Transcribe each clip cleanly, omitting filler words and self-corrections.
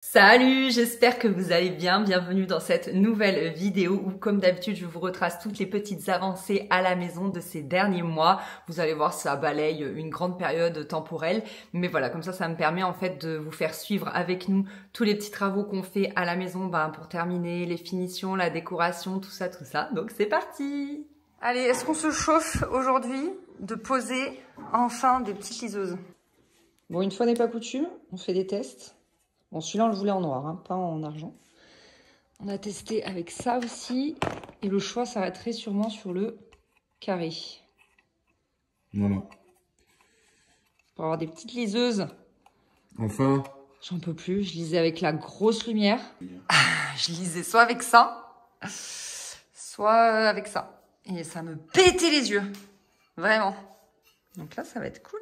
Salut, j'espère que vous allez bien. Bienvenue dans cette nouvelle vidéo où, comme d'habitude, je vous retrace toutes les petites avancées à la maison de ces derniers mois. Vous allez voir, ça balaye une grande période temporelle. Mais voilà, comme ça me permet en fait de vous faire suivre avec nous tous les petits travaux qu'on fait à la maison pour terminer les finitions, la décoration, tout ça. Donc c'est parti! Allez, est-ce qu'on se chauffe aujourd'hui de poser enfin des petites liseuses? Bon, une fois n'est pas coutume, on fait des tests. Bon, celui-là, on le voulait en noir, hein, pas en argent. On a testé avec ça aussi. Et le choix s'arrêterait sûrement sur le carré. Voilà. Pour avoir des petites liseuses. Enfin. J'en peux plus. Je lisais avec la grosse lumière. Je lisais soit avec ça, soit avec ça. Et ça me pétait les yeux. Vraiment. Donc là, ça va être cool.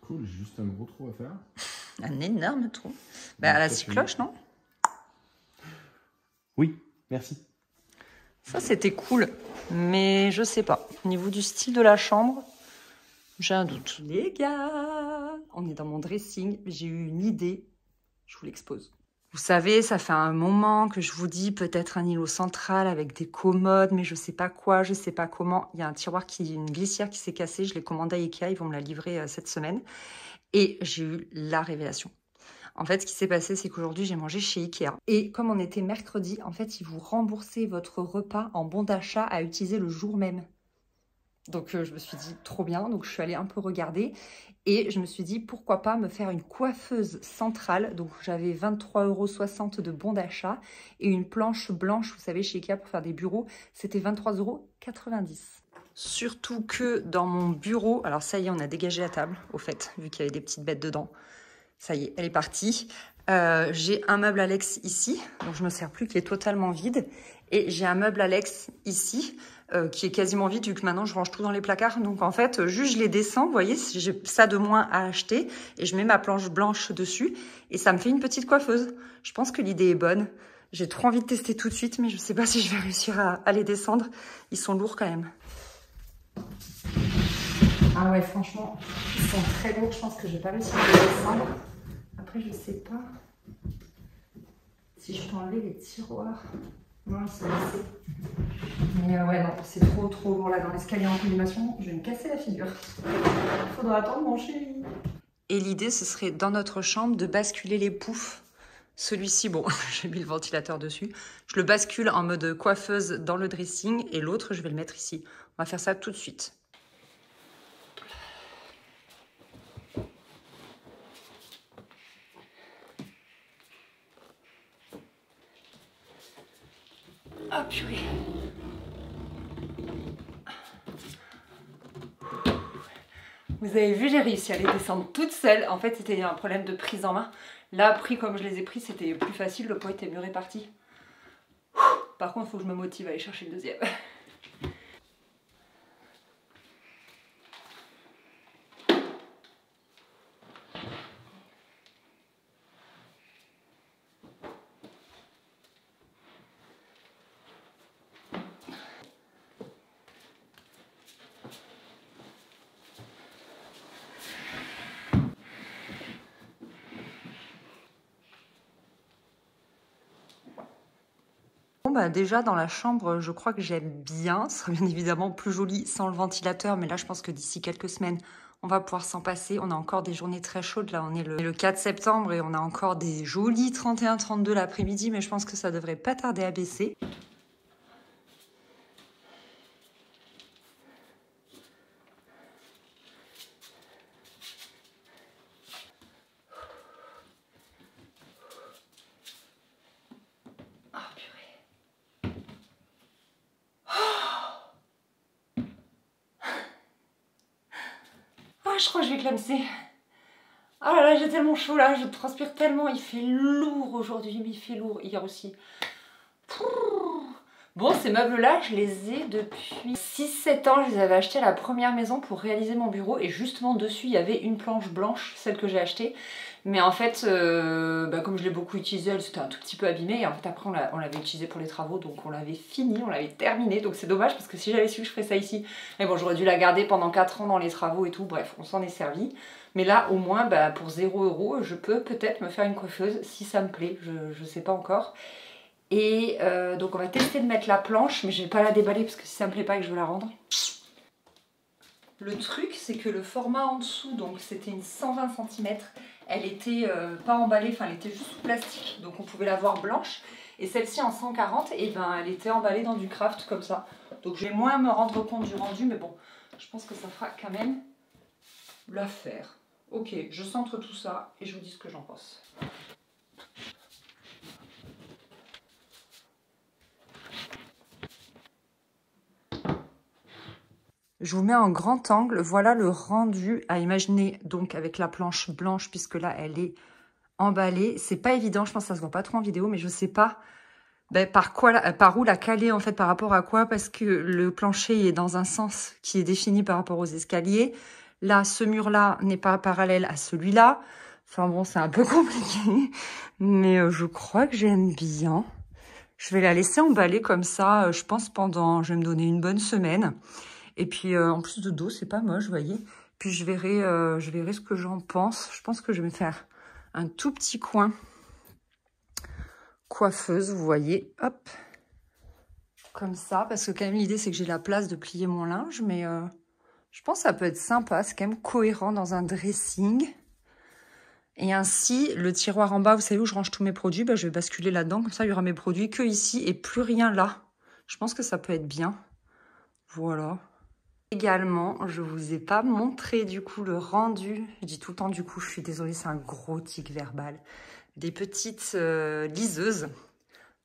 Cool, j'ai juste un gros trou à faire. Un énorme trou. Bah, à la scie cloche, non? Oui, merci. Ça, c'était cool. Mais je sais pas. Au niveau du style de la chambre, j'ai un doute. Les gars, on est dans mon dressing. J'ai eu une idée. Je vous l'expose. Vous savez, ça fait un moment que je vous dis peut-être un îlot central avec des commodes, mais je sais pas quoi, je sais pas comment. Il y a un tiroir une glissière qui s'est cassée. Je l'ai commandé à Ikea. Ils vont me la livrer cette semaine. Et j'ai eu la révélation. En fait, ce qui s'est passé, c'est qu'aujourd'hui, j'ai mangé chez Ikea. Et comme on était mercredi, en fait, ils vous remboursaient votre repas en bon d'achat à utiliser le jour même. Donc, je me suis dit, trop bien. Donc, je suis allée un peu regarder. Et je me suis dit, pourquoi pas me faire une coiffeuse centrale. Donc, j'avais 23,60 € de bon d'achat. Et une planche blanche, vous savez, chez Ikea, pour faire des bureaux, c'était 23,90 €. Surtout que dans mon bureau, alors ça y est, on a dégagé la table, au fait, vu qu'il y avait des petites bêtes dedans. Ça y est, elle est partie. J'ai un meuble Alex ici, donc je ne me sers plus, qui est totalement vide. Et j'ai un meuble Alex ici, qui est quasiment vide, vu que maintenant je range tout dans les placards. Donc en fait, juste je les descends, vous voyez, j'ai ça de moins à acheter. Et je mets ma planche blanche dessus. Et ça me fait une petite coiffeuse. Je pense que l'idée est bonne. J'ai trop envie de tester tout de suite, mais je ne sais pas si je vais réussir à les descendre. Ils sont lourds quand même. Ah ouais, franchement, ils sont très lourds. Je pense que je vais pas réussir à les descendre. Après, je sais pas si je peux enlever les tiroirs. Non, ils sont laissés. Mais ouais, non, c'est trop lourd là dans l'escalier en colimaçon. Je vais me casser la figure. Il faudra attendre mon chéri. Et l'idée, ce serait dans notre chambre de basculer les poufs. Celui-ci, bon, j'ai mis le ventilateur dessus. Je le bascule en mode coiffeuse dans le dressing et l'autre, je vais le mettre ici. On va faire ça tout de suite. Ah purée. Vous avez vu, j'ai réussi à les descendre toute seule. En fait, c'était un problème de prise en main. Là, pris comme je les ai pris, c'était plus facile. Le poids était mieux réparti. Par contre, il faut que je me motive à aller chercher le deuxième. Bon bah déjà dans la chambre, je crois que j'aime bien. Ce serait bien évidemment plus joli sans le ventilateur, mais là je pense que d'ici quelques semaines, on va pouvoir s'en passer. On a encore des journées très chaudes. Là, on est le 4 septembre et on a encore des jolis 31-32 l'après-midi, mais je pense que ça devrait pas tarder à baisser. Je crois que je vais clamser. Ah là là, j'ai tellement chaud là, je transpire tellement. Il fait lourd aujourd'hui, mais il fait lourd hier aussi. Bon, ces meubles-là, je les ai depuis 6-7 ans. Je les avais achetés à la première maison pour réaliser mon bureau. Et justement, dessus, il y avait une planche blanche, celle que j'ai achetée. Mais en fait, comme je l'ai beaucoup utilisé, elle s'était un tout petit peu abîmée. Et en fait, après, on l'avait utilisé pour les travaux. Donc, on l'avait fini, on l'avait terminé. Donc, c'est dommage parce que si j'avais su que je ferais ça ici. Mais bon, j'aurais dû la garder pendant 4 ans dans les travaux et tout. Bref, on s'en est servi. Mais là, au moins, pour 0 €, je peux peut-être me faire une coiffeuse si ça me plaît. Je sais pas encore. Et donc, on va tester de mettre la planche. Mais je vais pas la déballer parce que si ça me plaît pas et que je veux la rendre. Le truc, c'est que le format en dessous, donc c'était une 120 cm. Elle était pas emballée, enfin elle était juste sous plastique, donc on pouvait la voir blanche. Et celle-ci en 140, et elle était emballée dans du craft comme ça. Donc je vais moins me rendre compte du rendu, mais bon, je pense que ça fera quand même l'affaire. Ok, je centre tout ça et je vous dis ce que j'en pense. Je vous mets en grand angle, voilà le rendu à imaginer donc avec la planche blanche puisque là elle est emballée. C'est pas évident, je pense que ça se voit pas trop en vidéo, mais je sais pas par où la caler en fait, par rapport à quoi, parce que le plancher est dans un sens qui est défini par rapport aux escaliers. Là, ce mur-là n'est pas parallèle à celui-là. Enfin bon, c'est un peu compliqué, mais je crois que j'aime bien. Je vais la laisser emballer comme ça, je pense je vais me donner une bonne semaine. Et puis, en plus de dos, c'est pas moche, vous voyez. Puis, je verrai ce que j'en pense. Je pense que je vais me faire un tout petit coin coiffeuse, vous voyez. Hop. Comme ça. Parce que quand même, l'idée, c'est que j'ai la place de plier mon linge. Mais je pense que ça peut être sympa. C'est quand même cohérent dans un dressing. Et ainsi, le tiroir en bas, vous savez où je range tous mes produits, je vais basculer là-dedans. Comme ça, il y aura mes produits que ici et plus rien là. Je pense que ça peut être bien. Voilà. Également, je vous ai pas montré du coup le rendu. Je dis tout le temps du coup, je suis désolée, c'est un gros tic verbal. Des petites liseuses,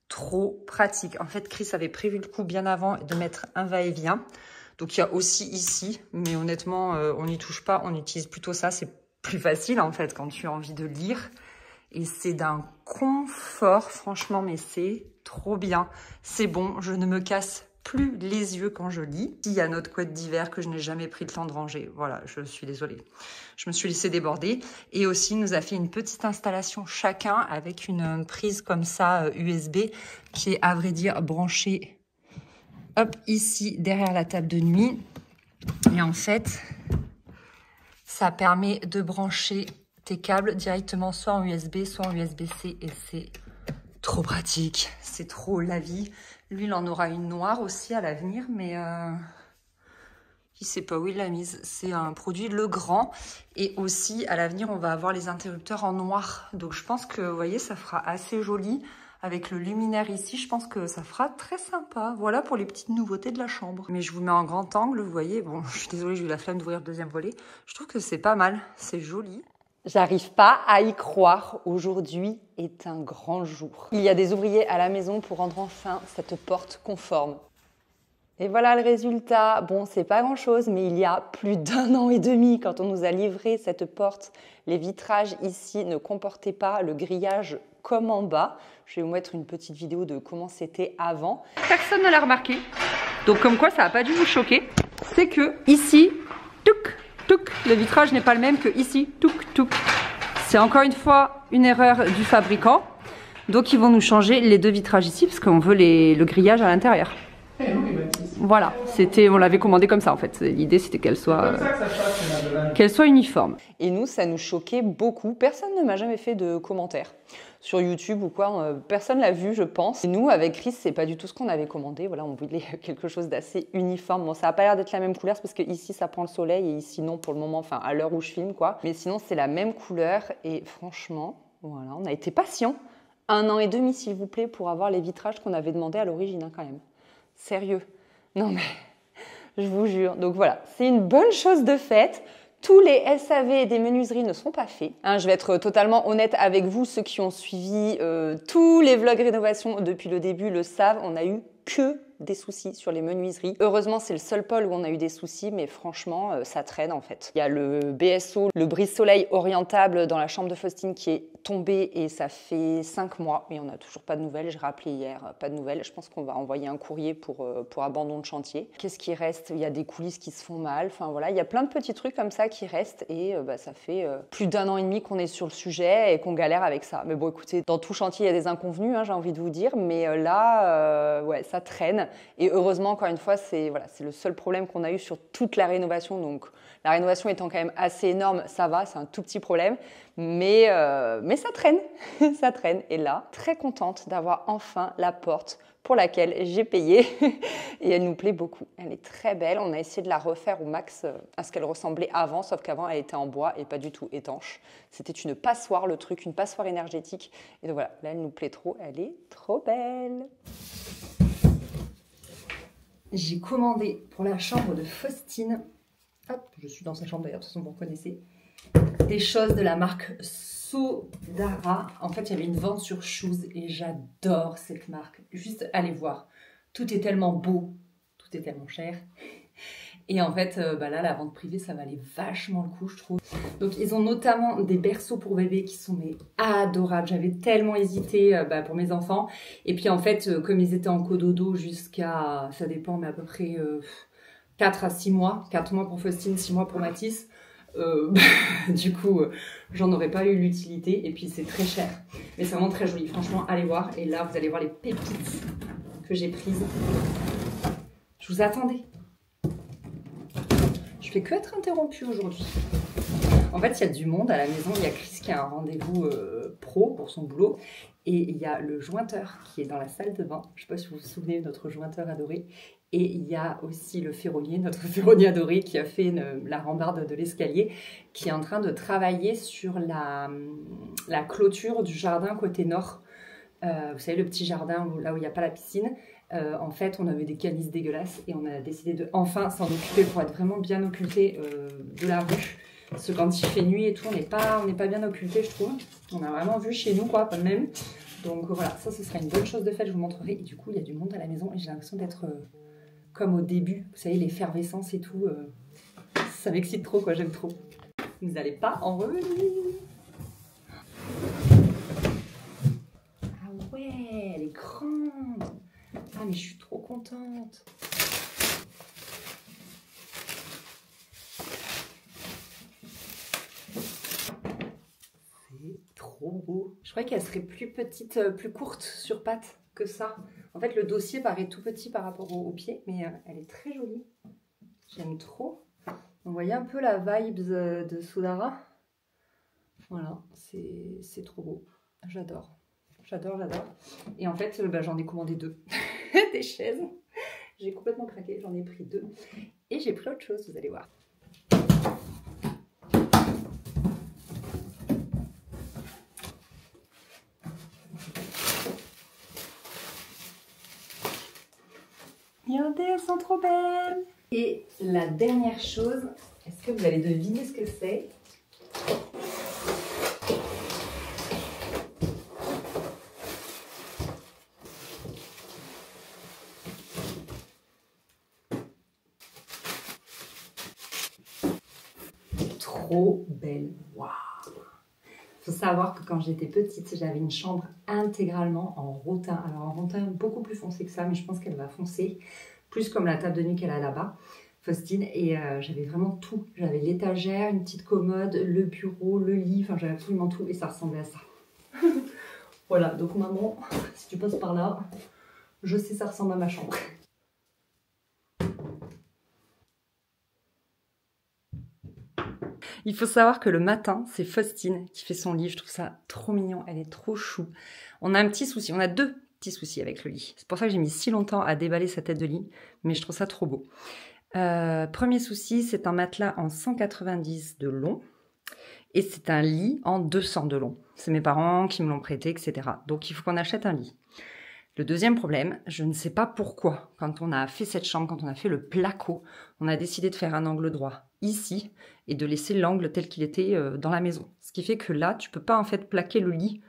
trop pratiques. En fait, Chris avait prévu le coup bien avant de mettre un va-et-vient. Donc il y a aussi ici, mais honnêtement, on n'y touche pas, on utilise plutôt ça. C'est plus facile en fait quand tu as envie de lire. Et c'est d'un confort, franchement, mais c'est trop bien. C'est bon, je ne me casse plus les yeux quand je lis. Il y a notre couette d'hiver que je n'ai jamais pris le temps de ranger. Voilà, je suis désolée. Je me suis laissée déborder. Et aussi, il nous a fait une petite installation chacun avec une prise comme ça USB qui est, à vrai dire, branchée hop, ici, derrière la table de nuit. Et en fait, ça permet de brancher tes câbles directement soit en USB, soit en USB-C. Et c'est trop pratique. C'est trop la vie. Lui, il en aura une noire aussi à l'avenir, mais il ne sait pas où il l'a mise. C'est un produit Legrand. Et aussi, à l'avenir, on va avoir les interrupteurs en noir. Donc, je pense que, vous voyez, ça fera assez joli. Avec le luminaire ici, je pense que ça fera très sympa. Voilà pour les petites nouveautés de la chambre. Mais je vous mets en grand angle, vous voyez. Bon, je suis désolée, j'ai eu la flemme d'ouvrir le deuxième volet. Je trouve que c'est pas mal. C'est joli. J'arrive pas à y croire. Aujourd'hui est un grand jour. Il y a des ouvriers à la maison pour rendre enfin cette porte conforme. Et voilà le résultat. Bon, c'est pas grand-chose, mais il y a plus d'1 an et demi, quand on nous a livré cette porte, les vitrages ici ne comportaient pas le grillage comme en bas. Je vais vous mettre une petite vidéo de comment c'était avant. Personne ne l'a remarqué. Donc comme quoi, ça n'a pas dû vous choquer. C'est que ici, touc, touc, le vitrage n'est pas le même que ici, touc, touc. C'est encore une fois une erreur du fabricant. Donc ils vont nous changer les 2 vitrages ici parce qu'on veut le grillage à l'intérieur. Voilà, on l'avait commandé comme ça en fait. L'idée c'était qu'elle soit uniforme. Et nous, ça nous choquait beaucoup. Personne ne m'a jamais fait de commentaires sur YouTube ou quoi. Personne l'a vu, je pense. Et nous, avec Chris, c'est pas du tout ce qu'on avait commandé. Voilà, on voulait quelque chose d'assez uniforme. Bon, ça a pas l'air d'être la même couleur, c'est parce que ici ça prend le soleil et ici non pour le moment. Enfin, à l'heure où je filme quoi. Mais sinon, c'est la même couleur et franchement, voilà, on a été patient. 1 an et demi, s'il vous plaît, pour avoir les vitrages qu'on avait demandé à l'origine, hein, quand même. Sérieux. Non mais, je vous jure. Donc voilà, c'est une bonne chose de faite. Tous les SAV des menuiseries ne sont pas faits. Hein, je vais être totalement honnête avec vous, ceux qui ont suivi tous les vlogs rénovation depuis le début le savent, on a eu que des soucis sur les menuiseries. Heureusement, c'est le seul pôle où on a eu des soucis, mais franchement, ça traîne en fait. Il y a le BSO, le brise-soleil orientable dans la chambre de Faustine qui est tombé et ça fait 5 mois. Mais on n'a toujours pas de nouvelles. J'ai rappelé hier, pas de nouvelles. Je pense qu'on va envoyer un courrier pour abandon de chantier. Qu'est-ce qui reste? Il y a des coulisses qui se font mal. Enfin voilà, il y a plein de petits trucs comme ça qui restent et ça fait plus d'1 an et demi qu'on est sur le sujet et qu'on galère avec ça. Mais bon, écoutez, dans tout chantier, il y a des inconvenus, hein, j'ai envie de vous dire. Mais là, ouais, ça traîne. Et heureusement, encore une fois, c'est le seul problème qu'on a eu sur toute la rénovation. Donc la rénovation étant quand même assez énorme, ça va, c'est un tout petit problème. Mais ça traîne, ça traîne. Et là, très contente d'avoir enfin la porte pour laquelle j'ai payé et elle nous plaît beaucoup. Elle est très belle, on a essayé de la refaire au max à ce qu'elle ressemblait avant, sauf qu'avant elle était en bois et pas du tout étanche. C'était une passoire le truc, une passoire énergétique. Et donc voilà, là elle nous plaît trop, elle est trop belle. J'ai commandé pour la chambre de Faustine, hop, je suis dans sa chambre d'ailleurs, de toute façon vous reconnaissez, des choses de la marque Sodara. En fait, il y avait une vente sur Shoes et j'adore cette marque. Juste allez voir. Tout est tellement beau, tout est tellement cher. Et en fait, là, la vente privée, ça valait vachement le coup, je trouve. Donc, ils ont notamment des berceaux pour bébés qui sont mais adorables. J'avais tellement hésité pour mes enfants. Et puis, en fait, comme ils étaient en cododo jusqu'à, ça dépend, mais à peu près 4 à 6 mois. 4 mois pour Faustine, 6 mois pour Mathis. Du coup, j'en aurais pas eu l'utilité et puis c'est très cher. Mais c'est vraiment très joli. Franchement, allez voir. Et là, vous allez voir les pépites que j'ai prises. Je vous attendais. Je fais que être interrompue aujourd'hui. En fait, il y a du monde à la maison. Il y a Chris qui a un rendez-vous pro pour son boulot. Et il y a le jointeur qui est dans la salle de bain. Je ne sais pas si vous vous souvenez de notre jointeur adoré. Et il y a aussi le ferronnier, notre ferronnier adoré qui a fait la rambarde de l'escalier, qui est en train de travailler sur la clôture du jardin côté nord. Vous savez, le petit jardin là où il n'y a pas la piscine. En fait, on avait des canisses dégueulasses et on a décidé de enfin s'en occuper pour être vraiment bien occulté de la rue. Parce que quand il fait nuit et tout, on n'est pas bien occulté, je trouve. On a vraiment vu chez nous, quoi, pas même. Donc voilà, ça, ce sera une bonne chose de fait, je vous montrerai. Et du coup, il y a du monde à la maison et j'ai l'impression d'être comme au début. Vous savez, l'effervescence et tout. Ça m'excite trop, quoi, j'aime trop. Vous n'allez pas en revenir. Ah ouais, elle est grande. Ah, mais je suis trop contente. C'est trop beau. Je croyais qu'elle serait plus petite, plus courte sur pattes que ça. En fait, le dossier paraît tout petit par rapport au pied, mais elle est très jolie. J'aime trop. Vous voyez un peu la vibe de Sodara. Voilà, c'est trop beau. J'adore. J'adore, j'adore. Et en fait, j'en ai commandé 2. Des chaises. J'ai complètement craqué, j'en ai pris 2. Et j'ai pris autre chose, vous allez voir. Regardez, elles sont trop belles. Et la dernière chose, est-ce que vous allez deviner ce que c'est? Trop belle. Waouh! Il faut savoir que quand j'étais petite, j'avais une chambre intégralement en rotin. Alors en rotin beaucoup plus foncé que ça, mais je pense qu'elle va foncer. Plus comme la table de nuit qu'elle a là-bas, Faustine. Et j'avais vraiment tout. J'avais l'étagère, une petite commode, le bureau, le lit. Enfin, j'avais absolument tout et ça ressemblait à ça. Voilà, donc maman, si tu passes par là, je sais ça ressemble à ma chambre. Il faut savoir que le matin, c'est Faustine qui fait son lit. Je trouve ça trop mignon. Elle est trop chou. On a un petit souci. On a 2 petits soucis avec le lit. C'est pour ça que j'ai mis si longtemps à déballer sa tête de lit. Mais je trouve ça trop beau. Premier souci, c'est un matelas en 190 de long. Et c'est un lit en 200 de long. C'est mes parents qui me l'ont prêté, etc. Donc il faut qu'on achète un lit. Le deuxième problème, je ne sais pas pourquoi, quand on a fait cette chambre, quand on a fait le placo, on a décidé de faire un angle droit ici et de laisser l'angle tel qu'il était dans la maison. Ce qui fait que là, tu peux pas en fait plaquer le lit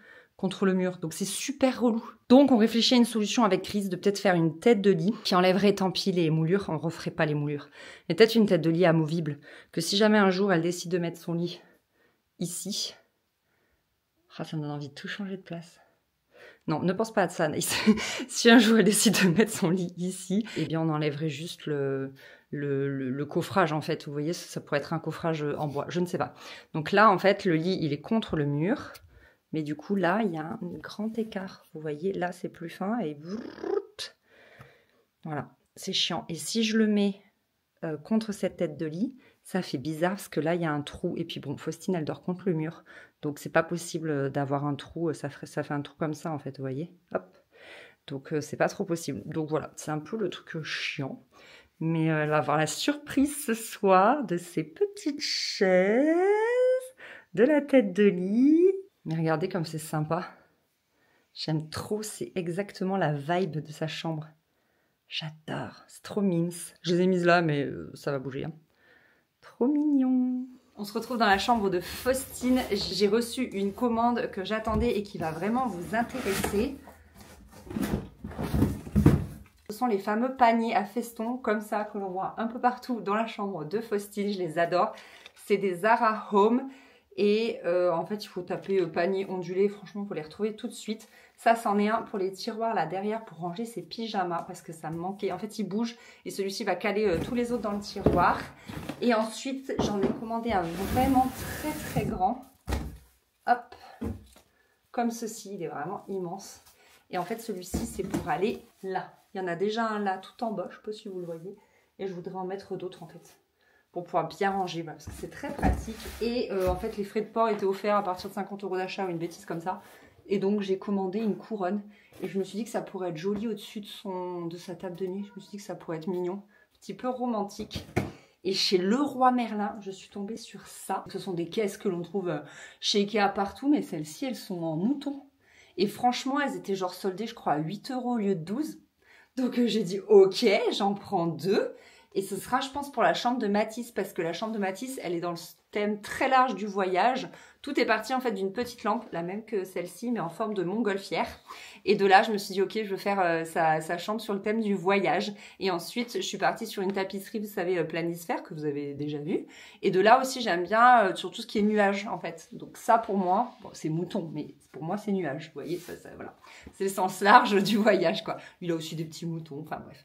contre le mur. Donc c'est super relou. Donc on réfléchit à une solution avec Chris de peut-être faire une tête de lit qui enlèverait tant pis les moulures. On referait pas les moulures. Mais peut-être une tête de lit amovible. Que si jamais un jour elle décide de mettre son lit ici. Ah, ça me donne envie de tout changer de place. Non, ne pense pas à ça, Anaïs. Si un jour elle décide de mettre son lit ici, eh bien on enlèverait juste le coffrage en fait. Vous voyez, ça pourrait être un coffrage en bois, je ne sais pas. Donc là en fait le lit il est contre le mur, mais du coup là il y a un grand écart. Vous voyez, là c'est plus fin et voilà, c'est chiant. Et si je le mets contre cette tête de lit, ça fait bizarre parce que là il y a un trou et puis bon, Faustine elle dort contre le mur, donc c'est pas possible d'avoir un trou, ça fait un trou comme ça en fait, vous voyez, hop, donc c'est pas trop possible. Donc voilà, c'est un peu le truc chiant, mais elle va avoir la surprise ce soir de ces petites chaises, de la tête de lit. Mais regardez comme c'est sympa, j'aime trop, c'est exactement la vibe de sa chambre. J'adore, c'est trop mimes. Je les ai mises là, mais ça va bouger. Hein. Trop mignon. On se retrouve dans la chambre de Faustine. J'ai reçu une commande que j'attendais et qui va vraiment vous intéresser. Ce sont les fameux paniers à festons, comme ça, que l'on voit un peu partout dans la chambre de Faustine. Je les adore. C'est des Zara Home. Et en fait, il faut taper panier ondulé. Franchement, il faut les retrouver tout de suite. Ça, c'en est un pour les tiroirs là derrière pour ranger ses pyjamas parce que ça me manquait. En fait, il bouge et celui-ci va caler tous les autres dans le tiroir. Et ensuite, j'en ai commandé un vraiment très très grand. Hop, comme ceci. Il est vraiment immense. Et en fait, celui-ci, c'est pour aller là. Il y en a déjà un là tout en bas. Je ne sais pas si vous le voyez. Et je voudrais en mettre d'autres en fait. Pour pouvoir bien ranger, parce que c'est très pratique. Et en fait, les frais de port étaient offerts à partir de 50 € d'achat ou une bêtise comme ça. Et donc, j'ai commandé une couronne. Et je me suis dit que ça pourrait être joli au-dessus de sa table de nuit. Je me suis dit que ça pourrait être mignon. Un petit peu romantique. Et chez Leroy Merlin, je suis tombée sur ça. Ce sont des caisses que l'on trouve chez Ikea partout. Mais celles-ci, elles sont en mouton. Et franchement, elles étaient genre soldées, je crois, à 8 € au lieu de 12. Donc, j'ai dit, ok, j'en prends 2. Et ce sera, je pense, pour la chambre de Mathis, parce que la chambre de Mathis, elle est dans le thème très large du voyage. Tout est parti en fait d'une petite lampe, la même que celle-ci, mais en forme de montgolfière. Et de là, je me suis dit, ok, je veux faire sa chambre sur le thème du voyage. Et ensuite, je suis partie sur une tapisserie, vous savez, planisphère, que vous avez déjà vu. Et de là aussi, j'aime bien sur tout ce qui est nuages, en fait. Donc ça, pour moi, bon, c'est mouton, mais pour moi, c'est nuages. Vous voyez, ça voilà. C'est le sens large du voyage, quoi. Il a aussi des petits moutons, enfin bref.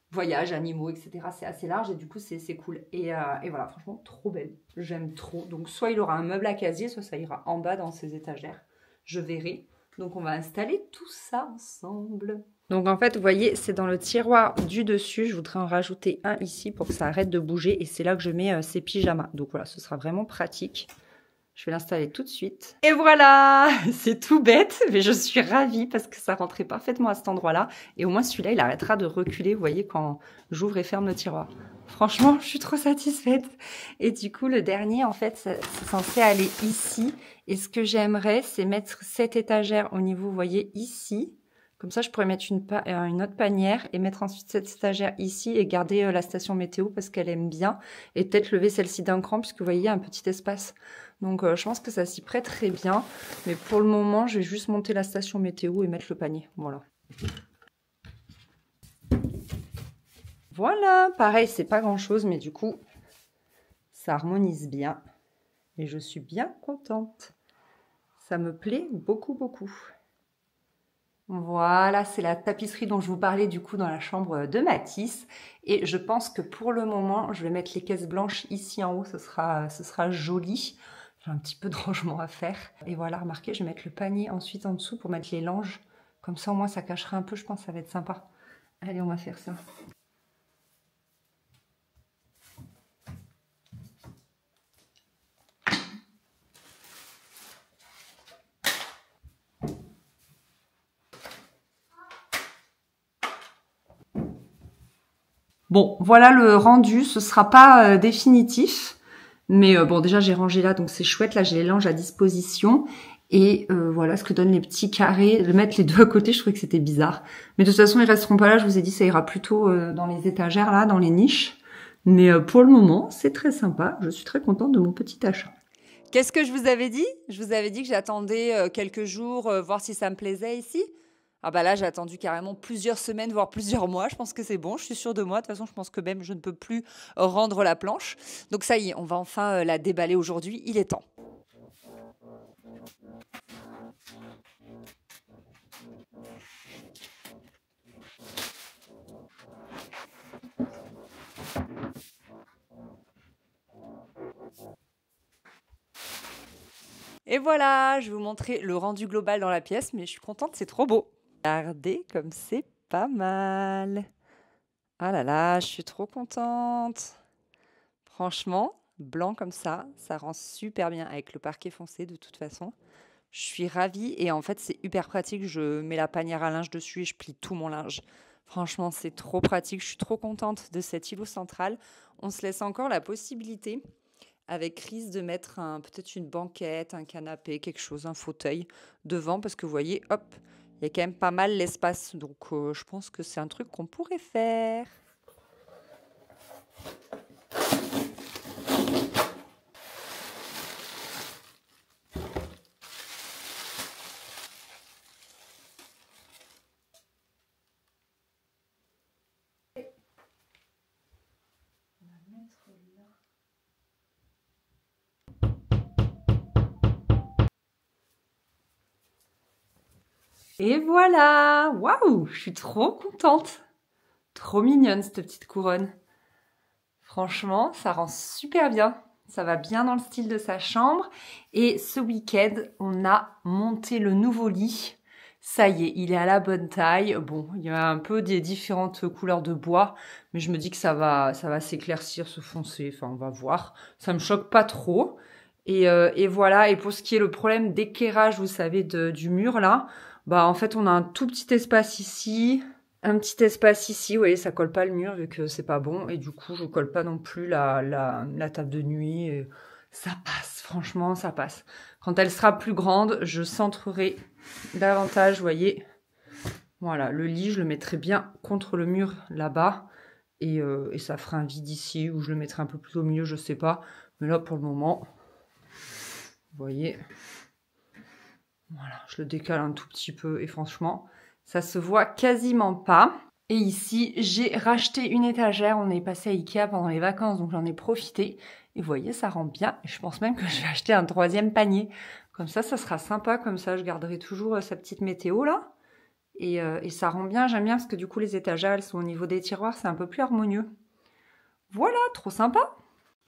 Voyage, animaux, etc. C'est assez large et du coup, c'est cool. Et voilà, franchement, trop belle. J'aime trop. Donc, soit il aura un meuble à casier, soit ça ira en bas dans ses étagères. Je verrai. Donc, on va installer tout ça ensemble. Donc, en fait, vous voyez, c'est dans le tiroir du dessus. Je voudrais en rajouter un ici pour que ça arrête de bouger. Et c'est là que je mets ses pyjamas. Donc, voilà, ce sera vraiment pratique. Je vais l'installer tout de suite. Et voilà, c'est tout bête, mais je suis ravie parce que ça rentrait parfaitement à cet endroit-là. Et au moins, celui-là, il arrêtera de reculer, vous voyez, quand j'ouvre et ferme le tiroir. Franchement, je suis trop satisfaite. Et du coup, le dernier, en fait, c'est censé aller ici. Et ce que j'aimerais, c'est mettre cette étagère au niveau, vous voyez, ici. Comme ça, je pourrais mettre une autre panière et mettre ensuite cette étagère ici et garder la station météo parce qu'elle aime bien. Et peut-être lever celle-ci d'un cran puisque vous voyez, il y a un petit espace. Donc, je pense que ça s'y prête très bien. Mais pour le moment, je vais juste monter la station météo et mettre le panier. Voilà. Voilà. Pareil, c'est pas grand-chose, mais du coup, ça harmonise bien. Et je suis bien contente. Ça me plaît beaucoup, beaucoup. Voilà, c'est la tapisserie dont je vous parlais du coup dans la chambre de Mathis. Et je pense que pour le moment, je vais mettre les caisses blanches ici en haut. Ce sera joli. J'ai un petit peu de rangement à faire. Et voilà, remarquez, je vais mettre le panier ensuite en dessous pour mettre les langes. Comme ça, au moins, ça cachera un peu. Je pense que ça va être sympa. Allez, on va faire ça. Bon, voilà le rendu. Ce sera pas définitif. Mais bon, déjà, j'ai rangé là, donc c'est chouette. Là, j'ai les langes à disposition. Et voilà ce que donnent les petits carrés. Le mettre les deux à côté, je trouvais que c'était bizarre. Mais de toute façon, ils resteront pas là. Je vous ai dit, ça ira plutôt dans les étagères, là, dans les niches. Mais pour le moment, c'est très sympa. Je suis très contente de mon petit achat. Qu'est-ce que je vous avais dit? Je vous avais dit que j'attendais quelques jours, voir si ça me plaisait ici. Ah bah là, j'ai attendu carrément plusieurs semaines, voire plusieurs mois. Je pense que c'est bon, je suis sûre de moi. De toute façon, je pense que même je ne peux plus rendre la planche. Donc ça y est, on va enfin la déballer aujourd'hui. Il est temps. Et voilà, je vais vous montrer le rendu global dans la pièce, mais je suis contente, c'est trop beau. Regardez comme c'est pas mal. Ah là là, je suis trop contente. Franchement, blanc comme ça rend super bien avec le parquet foncé de toute façon. Je suis ravie et en fait, c'est hyper pratique. Je mets la panière à linge dessus et je plie tout mon linge. Franchement, c'est trop pratique. Je suis trop contente de cet îlot central. On se laisse encore la possibilité avec Chris de mettre peut-être une banquette, un canapé, quelque chose, un fauteuil devant parce que vous voyez, hop, il y a quand même pas mal l'espace. Donc, je pense que c'est un truc qu'on pourrait faire. Et voilà! Waouh! Je suis trop contente! Trop mignonne cette petite couronne. Franchement, ça rend super bien. Ça va bien dans le style de sa chambre. Et ce week-end, on a monté le nouveau lit. Ça y est, il est à la bonne taille. Bon, il y a un peu des différentes couleurs de bois, mais je me dis que ça va s'éclaircir, se foncer. Enfin, on va voir. Ça me choque pas trop. Et voilà. Et pour ce qui est le problème d'éclairage, vous savez, du mur là, bah en fait, on a un tout petit espace ici. Un petit espace ici, vous voyez, ça colle pas le mur vu que c'est pas bon. Et du coup, je colle pas non plus la table de nuit. Et ça passe, franchement, ça passe. Quand elle sera plus grande, je centrerai davantage, vous voyez. Voilà, le lit, je le mettrai bien contre le mur là-bas. Et ça fera un vide ici, ou je le mettrai un peu plus au milieu, je sais pas. Mais là, pour le moment, vous voyez. Voilà, je le décale un tout petit peu et franchement, ça se voit quasiment pas. Et ici, j'ai racheté une étagère. On est passé à Ikea pendant les vacances, donc j'en ai profité. Et vous voyez, ça rend bien. Et je pense même que je vais acheter un 3e panier. Comme ça sera sympa. Comme ça, je garderai toujours sa petite météo là. Et ça rend bien. J'aime bien parce que du coup, les étagères, elles sont au niveau des tiroirs. C'est un peu plus harmonieux. Voilà, trop sympa.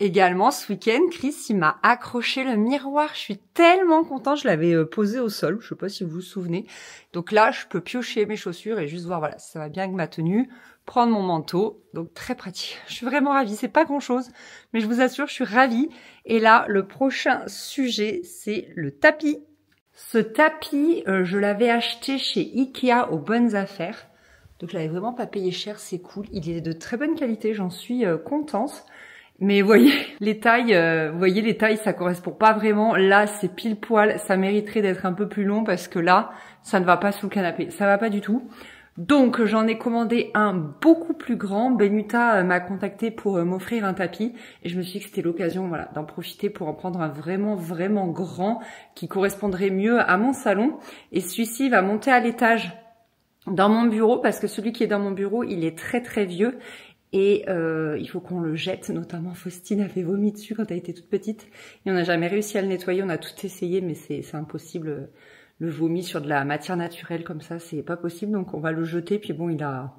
Également, ce week-end, Chris, il m'a accroché le miroir. Je suis tellement contente. Je l'avais posé au sol. Je sais pas si vous vous souvenez. Donc là, je peux piocher mes chaussures et juste voir, voilà, si ça va bien avec ma tenue. Prendre mon manteau. Donc très pratique. Je suis vraiment ravie. C'est pas grand-chose, mais je vous assure, je suis ravie. Et là, le prochain sujet, c'est le tapis. Ce tapis, je l'avais acheté chez Ikea aux bonnes affaires. Donc je l'avais vraiment pas payé cher. C'est cool. Il est de très bonne qualité. J'en suis contente. Mais vous voyez les tailles, ça correspond pas vraiment. Là, c'est pile poil. Ça mériterait d'être un peu plus long parce que là, ça ne va pas sous le canapé. Ça va pas du tout. Donc, j'en ai commandé un beaucoup plus grand. Benuta m'a contacté pour m'offrir un tapis. Et je me suis dit que c'était l'occasion, voilà, d'en profiter pour en prendre un vraiment, vraiment grand qui correspondrait mieux à mon salon. Et celui-ci va monter à l'étage dans mon bureau parce que celui qui est dans mon bureau, il est très, très vieux. Et il faut qu'on le jette, notamment Faustine avait vomi dessus quand elle était toute petite. Et on n'a jamais réussi à le nettoyer, on a tout essayé, mais c'est impossible. Le vomi sur de la matière naturelle comme ça, c'est pas possible. Donc on va le jeter, puis bon, il a...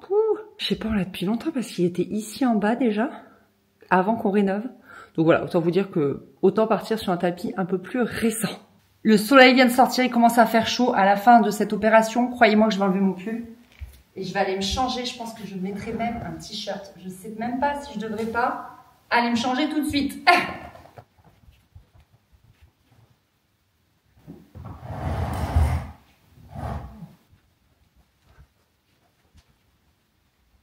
je sais pas, on l'a depuis longtemps parce qu'il était ici en bas déjà, avant qu'on rénove. Donc voilà, autant vous dire que autant partir sur un tapis un peu plus récent. Le soleil vient de sortir, il commence à faire chaud. À la fin de cette opération, croyez-moi que je vais enlever mon pull. Et je vais aller me changer, je pense que je mettrai même un t-shirt. Je ne sais même pas si je devrais pas aller me changer tout de suite.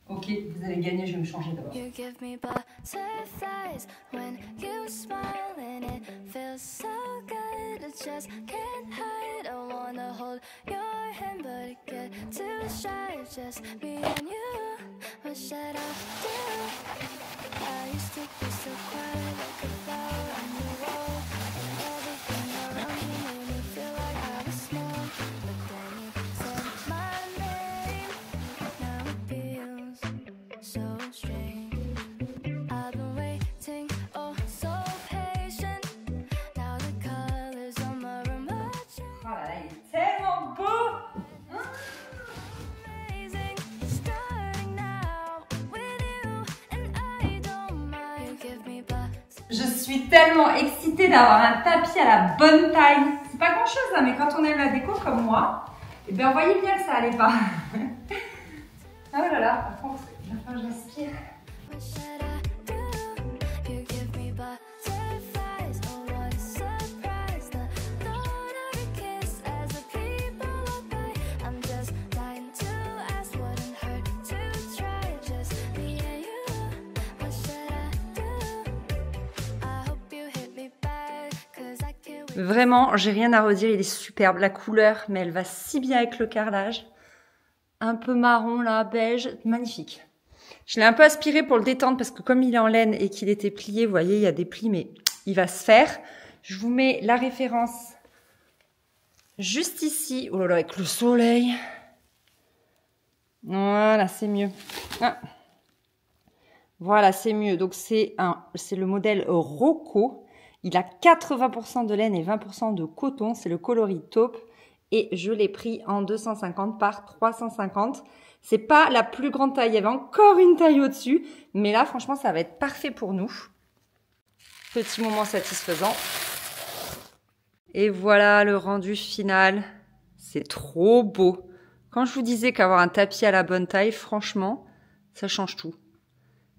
Ok, vous allez gagner, je vais me changer d'abord. You give me butterflies when you smile and it feels so good. I just can't hide. I wanna hold your hand, but it gets too shy. Just me and you. What should I do? I used to be so quiet like a flower on the wall. And all the Je suis tellement excitée d'avoir un tapis à la bonne taille. C'est pas grand chose, hein, mais quand on aime la déco comme moi, eh bien, on voyait bien que ça allait pas. Ah oh là là, par contre, il va falloir que je respire. Vraiment, j'ai rien à redire, il est superbe. La couleur, mais elle va si bien avec le carrelage. Un peu marron là, beige, magnifique. Je l'ai un peu aspiré pour le détendre parce que comme il est en laine et qu'il était plié, vous voyez, il y a des plis, mais il va se faire. Je vous mets la référence juste ici. Oh là là, avec le soleil. Voilà, c'est mieux. Ah. Voilà, c'est mieux. Donc c'est le modèle Rocco. Il a 80% de laine et 20% de coton. C'est le coloris taupe. Et je l'ai pris en 250 par 350. C'est pas la plus grande taille. Il y avait encore une taille au-dessus. Mais là, franchement, ça va être parfait pour nous. Petit moment satisfaisant. Et voilà le rendu final. C'est trop beau. Quand je vous disais qu'avoir un tapis à la bonne taille, franchement, ça change tout.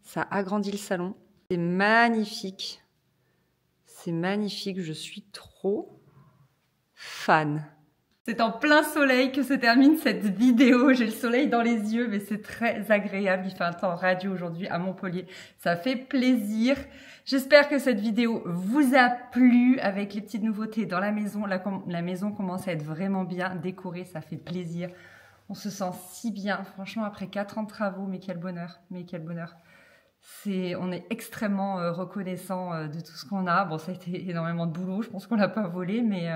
Ça agrandit le salon. C'est magnifique. C'est magnifique. Je suis trop fan. C'est en plein soleil que se termine cette vidéo. J'ai le soleil dans les yeux, mais c'est très agréable. Il fait un temps radio aujourd'hui à Montpellier. Ça fait plaisir. J'espère que cette vidéo vous a plu avec les petites nouveautés dans la maison. La maison commence à être vraiment bien décorée. Ça fait plaisir. On se sent si bien. Franchement, après 4 ans de travaux, mais quel bonheur. Mais quel bonheur. On est extrêmement reconnaissant de tout ce qu'on a. Bon, ça a été énormément de boulot. Je pense qu'on l'a pas volé, mais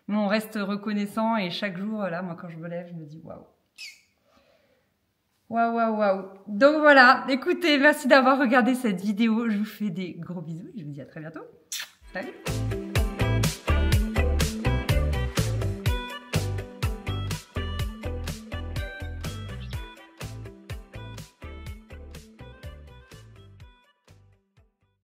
on reste reconnaissant. Et chaque jour, là, moi, quand je me lève, je me dis waouh. Waouh, waouh, waouh. Donc voilà, écoutez, merci d'avoir regardé cette vidéo. Je vous fais des gros bisous et je vous dis à très bientôt. Salut!